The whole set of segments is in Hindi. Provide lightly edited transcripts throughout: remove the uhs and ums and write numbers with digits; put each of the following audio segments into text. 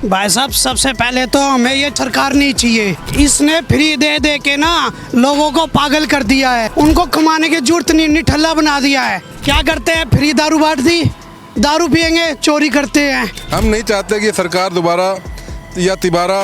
भाई साहब, सबसे पहले तो हमें ये सरकार नहीं चाहिए। इसने फ्री दे दे के ना लोगों को पागल कर दिया है। उनको कमाने की जरूरत नहीं, निठल्ला बना दिया है। क्या करते हैं, फ्री दारू बांट दी, दारू पियेंगे, चोरी करते हैं। हम नहीं चाहते कि सरकार दोबारा या तिबारा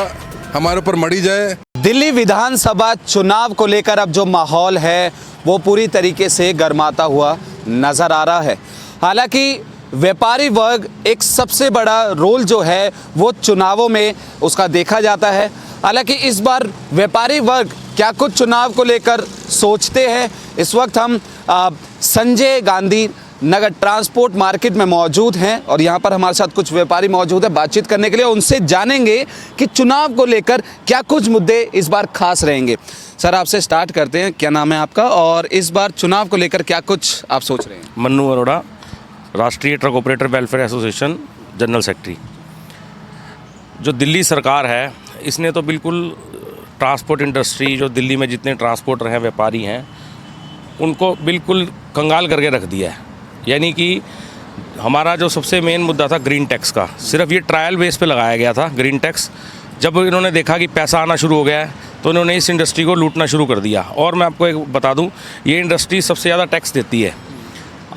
हमारे ऊपर मड़ी जाए। दिल्ली विधानसभा चुनाव को लेकर अब जो माहौल है वो पूरी तरीके से गर्माता हुआ नजर आ रहा है। हालांकि व्यापारी वर्ग एक सबसे बड़ा रोल जो है वो चुनावों में उसका देखा जाता है। हालांकि इस बार व्यापारी वर्ग क्या कुछ चुनाव को लेकर सोचते हैं, इस वक्त हम संजय गांधी नगर ट्रांसपोर्ट मार्केट में मौजूद हैं और यहाँ पर हमारे साथ कुछ व्यापारी मौजूद है बातचीत करने के लिए। उनसे जानेंगे कि चुनाव को लेकर क्या कुछ मुद्दे इस बार खास रहेंगे। सर, आपसे स्टार्ट करते हैं, क्या नाम है आपका और इस बार चुनाव को लेकर क्या कुछ आप सोच रहे हैं? मन्नू अरोड़ा, राष्ट्रीय truck operator welfare association general secretary. जो दिल्ली सरकार है इसने तो बिल्कुल ट्रांसपोर्ट इंडस्ट्री, जो दिल्ली में जितने ट्रांसपोर्टर हैं, व्यापारी हैं, उनको बिल्कुल कंगाल करके रख दिया है। यानी कि हमारा जो सबसे मेन मुद्दा था ग्रीन टैक्स का, सिर्फ ये ट्रायल बेस पे लगाया गया था ग्रीन टैक्स। जब इन्होंने देखा कि पैसा आना शुरू हो गया है तो इन्होंने इस इंडस्ट्री को लूटना शुरू कर दिया। और मैं आपको एक बता दूं, ये इंडस्ट्री सबसे ज़्यादा टैक्स देती है।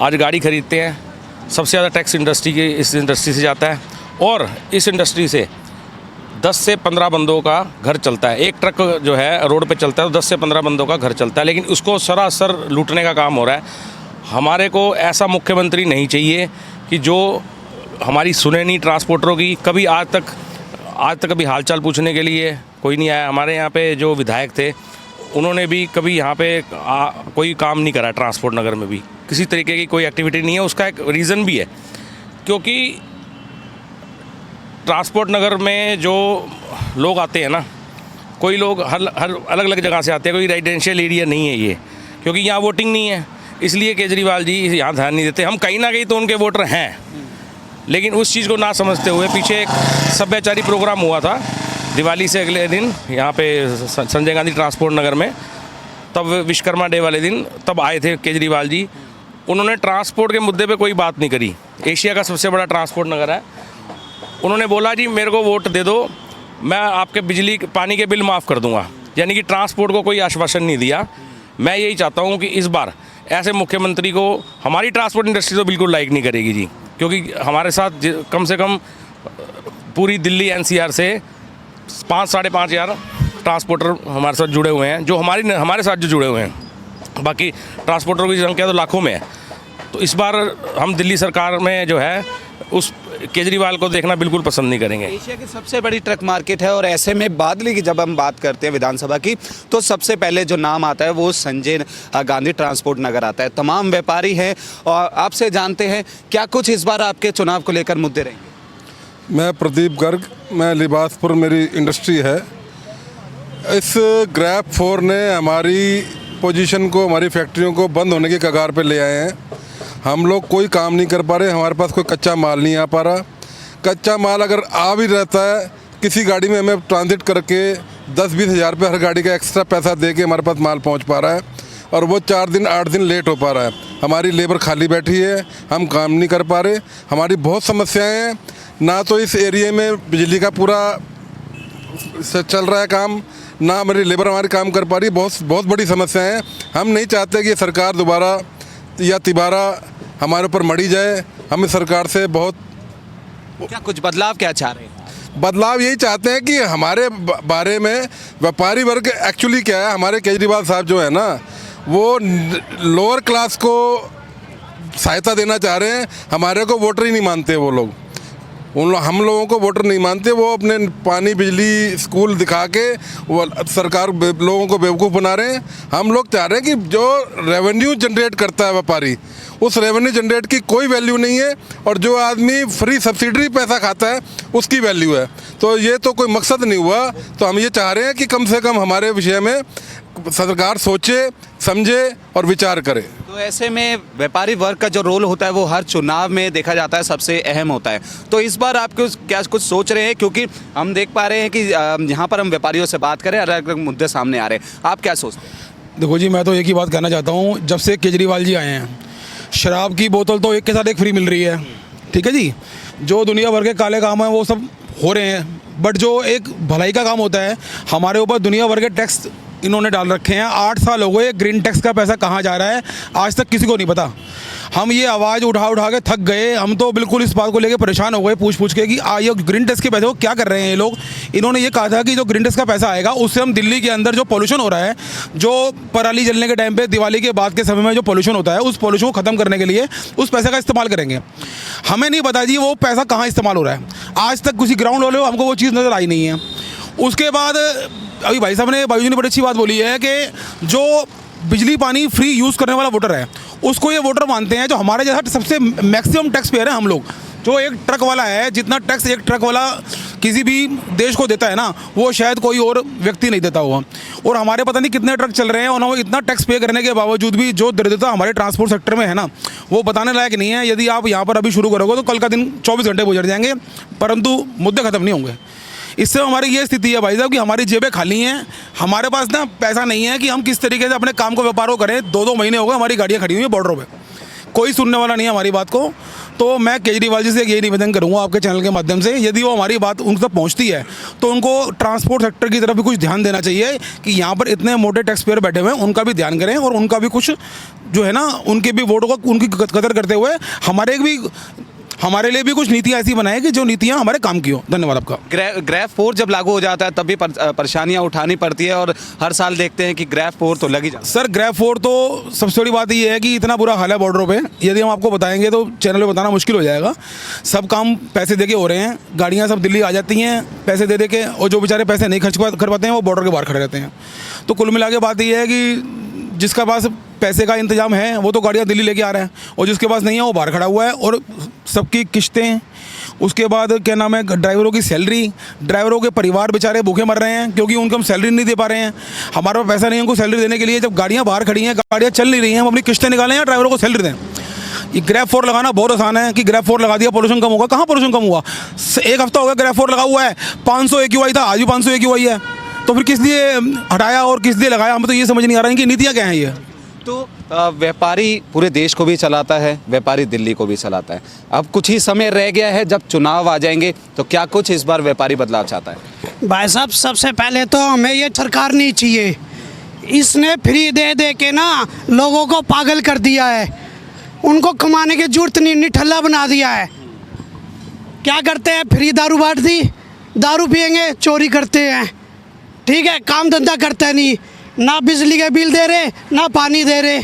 आज गाड़ी खरीदते हैं, सबसे ज़्यादा टैक्स इस इंडस्ट्री से जाता है और इस इंडस्ट्री से 10 से 15 बंदों का घर चलता है। एक ट्रक जो है रोड पे चलता है तो 10 से 15 बंदों का घर चलता है, लेकिन उसको सरासर लूटने का काम हो रहा है। हमारे को ऐसा मुख्यमंत्री नहीं चाहिए कि जो हमारी सुने नहीं ट्रांसपोर्टरों की। कभी आज तक कभी हालचाल पूछने के लिए कोई नहीं आया। हमारे यहाँ पे जो विधायक थे उन्होंने भी कभी यहाँ पे कोई काम नहीं करा। ट्रांसपोर्ट नगर में भी किसी तरीके की कोई एक्टिविटी नहीं है। उसका एक रीज़न भी है, क्योंकि ट्रांसपोर्ट नगर में जो लोग आते हैं ना, कोई लोग हर अलग अलग जगह से आते हैं। कोई रेजिडेंशियल एरिया नहीं है ये, क्योंकि यहाँ वोटिंग नहीं है, इसलिए केजरीवाल जी यहाँ ध्यान नहीं देते। हम कहीं ना कहीं तो उनके वोटर हैं, लेकिन उस चीज़ को ना समझते हुए पीछे एक सभ्याचारी प्रोग्राम हुआ था दिवाली से अगले दिन यहाँ पे संजय गांधी ट्रांसपोर्ट नगर में। तब विश्वकर्मा डे वाले दिन तब आए थे केजरीवाल जी। उन्होंने ट्रांसपोर्ट के मुद्दे पे कोई बात नहीं करी। एशिया का सबसे बड़ा ट्रांसपोर्ट नगर है। उन्होंने बोला जी मेरे को वोट दे दो, मैं आपके बिजली पानी के बिल माफ़ कर दूँगा। यानी कि ट्रांसपोर्ट को कोई आश्वासन नहीं दिया। मैं यही चाहता हूँ कि इस बार ऐसे मुख्यमंत्री को हमारी ट्रांसपोर्ट इंडस्ट्री तो बिल्कुल लाइक नहीं करेगी जी, क्योंकि हमारे साथ कम से कम पूरी दिल्ली एनसीआर से 5-5.5 हज़ार ट्रांसपोर्टर हमारे साथ जुड़े हुए हैं, जो हमारे साथ जो जुड़े हुए हैं। बाकी ट्रांसपोर्टरों की संख्या तो लाखों में है। तो इस बार हम दिल्ली सरकार में जो है उस केजरीवाल को देखना बिल्कुल पसंद नहीं करेंगे। एशिया की सबसे बड़ी ट्रक मार्केट है और ऐसे में बादली की जब हम बात करते हैं विधानसभा की तो सबसे पहले जो नाम आता है वो संजय गांधी ट्रांसपोर्ट नगर आता है। तमाम व्यापारी हैं और आपसे जानते हैं क्या कुछ इस बार आपके चुनाव को लेकर मुद्दे रहेंगे। मैं प्रदीप गर्ग, मैं लिबासपुर मेरी इंडस्ट्री है। इस ग्रैप 4 ने हमारी पोजीशन को, हमारी फैक्ट्रियों को बंद होने के कगार पे ले आए हैं। हम लोग कोई काम नहीं कर पा रहे, हमारे पास कोई कच्चा माल नहीं आ पा रहा। कच्चा माल अगर आ भी रहता है, किसी गाड़ी में हमें ट्रांजिट करके 10-20 हज़ार रुपये हर गाड़ी का एक्स्ट्रा पैसा दे के हमारे पास माल पहुंच पा रहा है और वो 4 दिन 8 दिन लेट हो पा रहा है। हमारी लेबर खाली बैठी है, हम काम नहीं कर पा रहे। हमारी बहुत समस्याएँ हैं। ना तो इस एरिए में बिजली का पूरा चल रहा है काम, ना हमारी लेबर हमारी काम कर पा रही। बहुत बड़ी समस्याएँ हैं। हम नहीं चाहते कि सरकार दोबारा या तिबारा हमारे ऊपर मड़ी जाए। हम इस सरकार से बहुत क्या कुछ बदलाव क्या चाह रहे हैं? बदलाव यही चाहते हैं कि हमारे बारे में व्यापारी वर्ग एक्चुअली क्या है, हमारे केजरीवाल साहब जो है ना, वो लोअर क्लास को सहायता देना चाह रहे हैं। हमारे को वोटर ही नहीं मानते वो लोग। हम लोगों को वोटर नहीं मानते। वो अपने पानी, बिजली, स्कूल दिखा के वो सरकार लोगों को बेवकूफ़ बना रहे हैं। हम लोग चाह रहे हैं कि जो रेवेन्यू जनरेट करता है व्यापारी, उस रेवेन्यू जनरेट की कोई वैल्यू नहीं है और जो आदमी फ्री सब्सिडरी पैसा खाता है उसकी वैल्यू है। तो ये तो कोई मकसद नहीं हुआ। तो हम ये चाह रहे हैं कि कम से कम हमारे विषय में सरकार सोचे, समझे और विचार करे। तो ऐसे में व्यापारी वर्ग का जो रोल होता है वो हर चुनाव में देखा जाता है सबसे अहम होता है। तो इस बार आप क्या कुछ सोच रहे हैं, क्योंकि हम देख पा रहे हैं कि यहाँ पर हम व्यापारियों से बात करें, अलग अलग मुद्दे सामने आ रहे हैं। आप क्या सोचते हैं? देखो जी, मैं तो एक ही बात कहना चाहता हूँ, जब से केजरीवाल जी आए हैं शराब की बोतल तो एक के साथ एक फ्री मिल रही है। ठीक है जी, जो दुनिया भर के काले काम है वो सब हो रहे हैं, बट जो एक भलाई का काम होता है, हमारे ऊपर दुनिया भर के टैक्स इन्होंने डाल रखे हैं। 8 साल हो गए, ग्रीन टैक्स का पैसा कहाँ जा रहा है आज तक किसी को नहीं पता। हम ये आवाज़ उठा उठा के थक गए, हम तो बिल्कुल इस बात को लेके परेशान हो गए पूछ पूछ के कि ये ग्रीन टैक्स के पैसे को क्या कर रहे हैं ये लोग। इन्होंने ये कहा था कि जो ग्रीन टैक्स का पैसा आएगा उससे हम दिल्ली के अंदर जो पोल्यूशन हो रहा है, जो पराली जलने के टाइम पे दिवाली के बाद के समय में जो पोल्यूशन होता है, उस पोल्यूशन को ख़त्म करने के लिए उस पैसे का इस्तेमाल करेंगे। हमें नहीं पता जी वो पैसा कहाँ इस्तेमाल हो रहा है, आज तक किसी ग्राउंड वाले हमको वो चीज़ नज़र आई नहीं है। उसके बाद अभी भाई साहब ने, बाबू जी ने बड़ी अच्छी बात बोली है कि जो बिजली पानी फ्री यूज़ करने वाला वोटर है उसको ये वोटर मानते हैं। जो हमारे जैसा सबसे मैक्सिमम टैक्स पेयर है हम लोग, जो एक ट्रक वाला है, जितना टैक्स एक ट्रक वाला किसी भी देश को देता है ना, वो शायद कोई और व्यक्ति नहीं देता हुआ। और हमारे पता नहीं कितने ट्रक चल रहे हैं, और वो इतना टैक्स पे करने के बावजूद भी जो दरिद्रता हमारे ट्रांसपोर्ट सेक्टर में है ना, वो बताने लायक नहीं है। यदि आप यहाँ पर अभी शुरू करोगे तो कल का दिन 24 घंटे गुजर जाएंगे, परंतु मुद्दे ख़त्म नहीं होंगे। इससे हमारी ये स्थिति है भाई साहब कि हमारी जेबें खाली हैं, हमारे पास ना पैसा नहीं है कि हम किस तरीके से अपने काम को व्यापार को करें। 2-2 महीने हो गए हमारी गाड़ियाँ खड़ी हुई हैं बॉर्डरों पे, कोई सुनने वाला नहीं है हमारी बात को। तो मैं केजरीवाल जी से यही निवेदन करूंगा आपके चैनल के माध्यम से, यदि वो हमारी बात उन तक पहुंचती है तो उनको ट्रांसपोर्ट सेक्टर की तरफ भी कुछ ध्यान देना चाहिए कि यहाँ पर इतने मोटे टैक्स पेयर बैठे हुए हैं, उनका भी ध्यान करें और उनका भी कुछ जो है ना, उनके भी वोटों को उनकी कदर करते हुए हमारे लिए भी कुछ नीतियाँ ऐसी बनाएं कि जो नीतियाँ हमारे काम की हो। धन्यवाद आपका। ग्रैफ 4 जब लागू हो जाता है तब भी परेशानियां उठानी पड़ती है, और हर साल देखते हैं कि ग्रैफ 4 तो लग ही जाता है। सर ग्रैफ 4 तो सबसे बड़ी बात ये है कि इतना बुरा हाल है बॉर्डरों पे, यदि हम आपको बताएंगे तो चैनल पे बताना मुश्किल हो जाएगा। सब काम पैसे दे के हो रहे हैं, गाड़ियाँ सब दिल्ली आ जाती हैं पैसे दे के, और जो बेचारे पैसे नहीं खर्च कर पाते हैं वो बॉर्डर के बाहर खड़े रहते हैं। तो कुल मिला के बात ये है कि जिसका पास पैसे का इंतजाम है वो तो गाड़ियाँ दिल्ली लेके आ रहा है, और जिसके पास नहीं है वो बाहर खड़ा हुआ है। और सबकी किस्तें, उसके बाद क्या नाम है, ड्राइवरों की सैलरी, ड्राइवरों के परिवार बेचारे भूखे मर रहे हैं क्योंकि उनको हम सैलरी नहीं दे पा रहे हैं। हमारे पास पैसा नहीं है उनको सैलरी देने के लिए। जब गाड़ियाँ बाहर खड़ी हैं, गाड़ियाँ चल नहीं रही हैं, हम अपनी किस्तें निकालें या ड्राइवरों को सैलरी दें। ये ग्रैफ 4 लगाना बहुत आसान है कि ग्रैफ 4 लगा दिया पोल्यूशन कम होगा। कहाँ पोल्यूशन कम हुआ? 1 हफ्ता हो गया ग्रैफ 4 लगा हुआ है, 500 AQI था, आज भी 500 AQI है। तो फिर किस लिए हटाया और किस लिए लगाया, हमें तो ये समझ नहीं आ रहा है कि नीतियाँ क्या हैं ये। तो व्यापारी पूरे देश को भी चलाता है, व्यापारी दिल्ली को भी चलाता है। अब कुछ ही समय रह गया है, जब चुनाव आ जाएंगे तो क्या कुछ इस बार व्यापारी बदलाव चाहता है? भाई साहब सबसे पहले तो हमें ये सरकार नहीं चाहिए, इसने फ्री दे दे के ना लोगों को पागल कर दिया है। उनको कमाने की जरूरत नहीं, निठल्ला बना दिया है। क्या करते हैं, फ्री दारू बांट दी, दारू पियेंगे चोरी करते हैं, ठीक है, काम धंधा करते नहीं, ना बिजली के बिल दे रहे ना पानी दे रहे।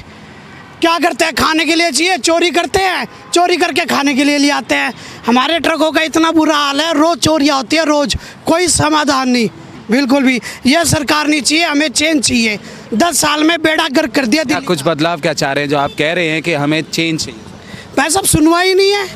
क्या करते हैं, खाने के लिए चाहिए चोरी करते हैं, चोरी करके खाने के लिए ले आते हैं। हमारे ट्रकों का इतना बुरा हाल है, रोज़ चोरियाँ होती है, रोज़, कोई समाधान नहीं बिल्कुल भी। यह सरकार नहीं चाहिए, हमें चेंज चाहिए। 10 साल में बेड़ा गर्क कर दिया। क्या कुछ बदलाव क्या चाह रहे हैं जो आप कह रहे हैं कि हमें चेंज चाहिए? भाई साहब सुनवाई ही नहीं है।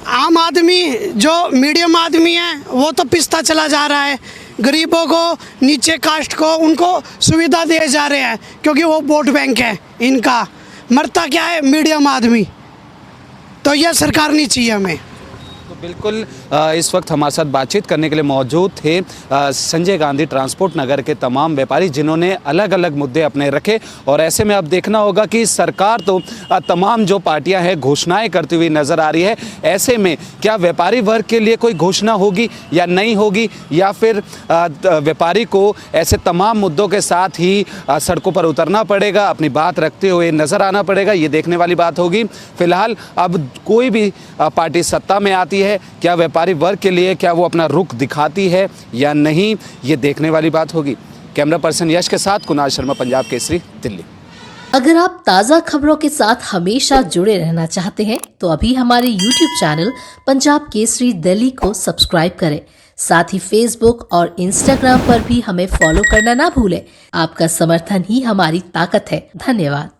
आम आदमी जो मीडियम आदमी है वो तो पिसता चला जा रहा है, गरीबों को, नीचे कास्ट को, उनको सुविधा दिए जा रहे हैं क्योंकि वो वोट बैंक है इनका। मरता क्या है, मीडियम आदमी। तो यह सरकार नहीं चाहिए हमें। तो बिल्कुल इस वक्त हमारे साथ बातचीत करने के लिए मौजूद थे संजय गांधी ट्रांसपोर्ट नगर के तमाम व्यापारी, जिन्होंने अलग अलग मुद्दे अपने रखे। और ऐसे में अब देखना होगा कि सरकार तो तमाम जो पार्टियां हैं घोषणाएं करती हुई नज़र आ रही है। ऐसे में क्या व्यापारी वर्ग के लिए कोई घोषणा होगी या नहीं होगी, या फिर व्यापारी को ऐसे तमाम मुद्दों के साथ ही सड़कों पर उतरना पड़ेगा, अपनी बात रखते हुए नज़र आना पड़ेगा, ये देखने वाली बात होगी। फिलहाल अब कोई भी पार्टी सत्ता में आती है, क्या व्यापारी वर्ग के लिए क्या वो अपना रुख दिखाती है या नहीं, ये देखने वाली बात होगी। कैमरा पर्सन यश के साथ कुणाल शर्मा, पंजाब केसरी, दिल्ली। अगर आप ताज़ा खबरों के साथ हमेशा जुड़े रहना चाहते हैं तो अभी हमारे YouTube चैनल पंजाब केसरी दिल्ली को सब्सक्राइब करें। साथ ही Facebook और Instagram पर भी हमें फॉलो करना ना भूलें। आपका समर्थन ही हमारी ताकत है। धन्यवाद।